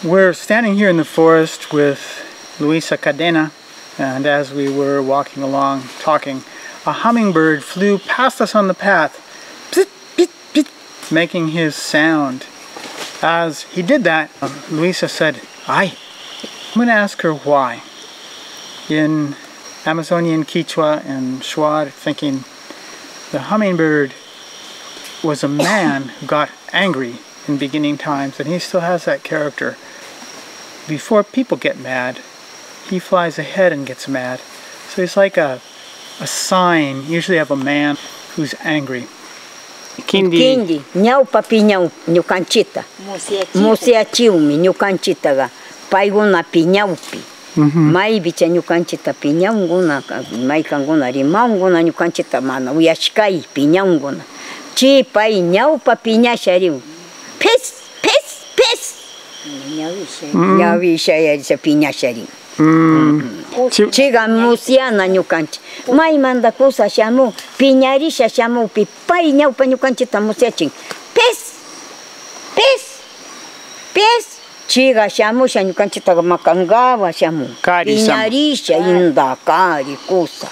We're standing here in the forest with Luisa Cadena, and as we were walking along talking, a hummingbird flew past us on the path, pit, pit, pit, making his sound. As he did that, Luisa said, "Ay." I'm going to ask her why. In Amazonian Quechua and Shuar, thinking the hummingbird was a man who got angry in beginning times, and he still has that character. Before people get mad, he flies ahead and gets mad. So he's like a sign, usually of a man who's angry. Kindi, nyau papi nyau nyukanchita. Musiachiumi nyukanchita ga paiguna piñaupi. Mai bicha nyukanchita piñaunguna, mai kanguna rimaunguna nyukanchita mana uyashkai piñaunguna. Chi pai nyau papi nyashariu. Pes. Nyawi shaya sa piñashari. Chiga musiana nyukanchi. Mai manda kusa shamu piñarisha shamu pi pai nyau pa nyukanchita musiachin. Pes. Chiga shamu sha nyukanchita makangawa shamu. Piñarisha inda kari kusa.